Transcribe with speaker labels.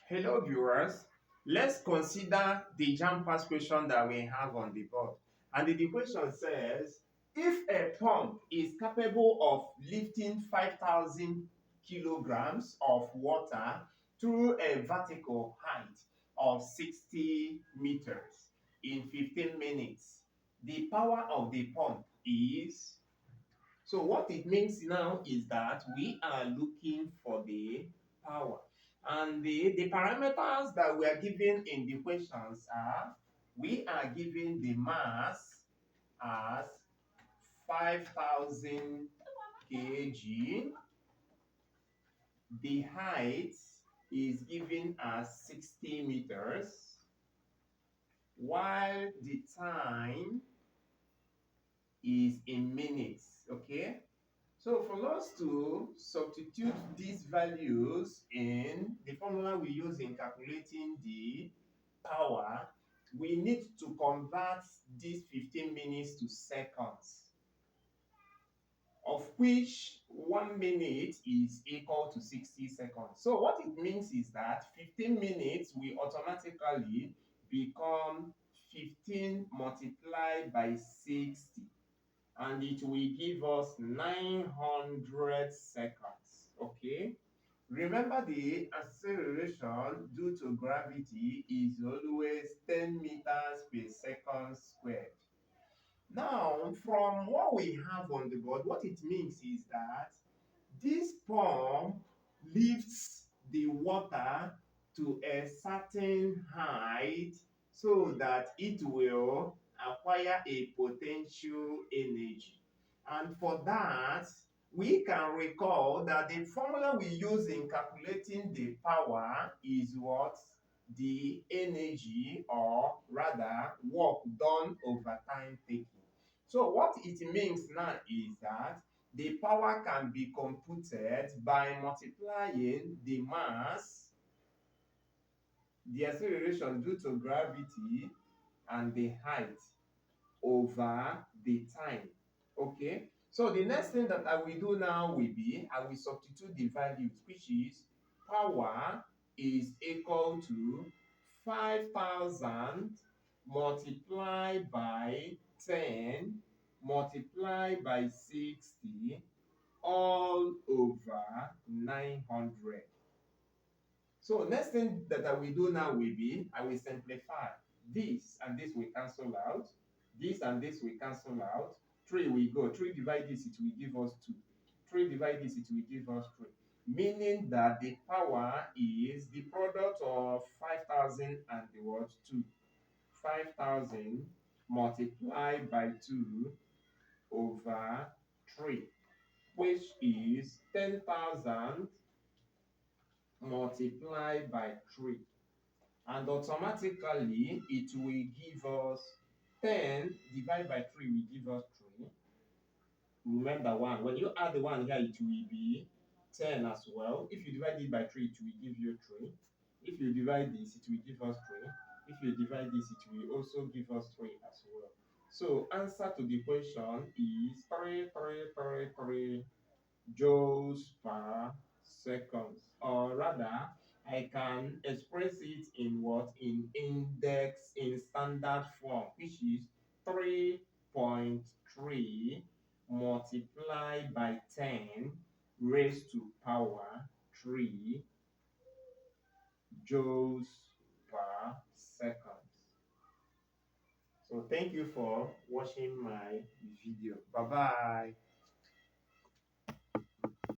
Speaker 1: Hello viewers, let's consider the JAMB past question that we have on the board. And the question says, if a pump is capable of lifting 5,000 kilograms of water through a vertical height of 60 meters in 15 minutes, the power of the pump is... So what it means now is that we are looking for the power. And the parameters that we are given in the questions are, we are given the mass as 5,000 kg, the height is given as 60 meters, while the time is in minutes, okay? So for us to substitute these values in the formula we use in calculating the power, we need to convert these 15 minutes to seconds, of which 1 minute is equal to 60 seconds. So what it means is that 15 minutes will automatically become 15 multiplied by 60. And it will give us 900 seconds, okay? Remember, the acceleration due to gravity is always 10 meters per second squared. Now, from what we have on the board, what it means is that this pump lifts the water to a certain height so that it will acquire a potential energy. And for that, we can recall that the formula we use in calculating the power is what? The energy, or rather work done over time taken. So what it means now is that the power can be computed by multiplying the mass, the acceleration due to gravity, and the height over the time. Okay, so the next thing that I will do now will be, I will substitute the values, which is power is equal to 5,000 multiplied by 10 multiplied by 60 all over 900. So next thing that I will do now will be, I will simplify. This and this will cancel out. This and this will cancel out. 3 will go. 3 divide this, it will give us 2. 3 divide this, it will give us 3. Meaning that the power is the product of 5,000 and the what? 2. 5,000 multiplied by 2 over 3, which is 10,000 multiplied by 3, and automatically it will give us 10 divided by 3 will give us 3. Remember 1, when you add the 1 here, it will be 10 as well. If you divide it by 3, it will give you 3. If you divide this, it will give us 3. If you divide this, it will also give us 3 as well. So answer to the question is 3 joules per second. Or rather, I can express it in what? In index, in standard form, which is 3.3 multiplied by 10 raised to power 3 joules per second. So thank you for watching my video. Bye bye.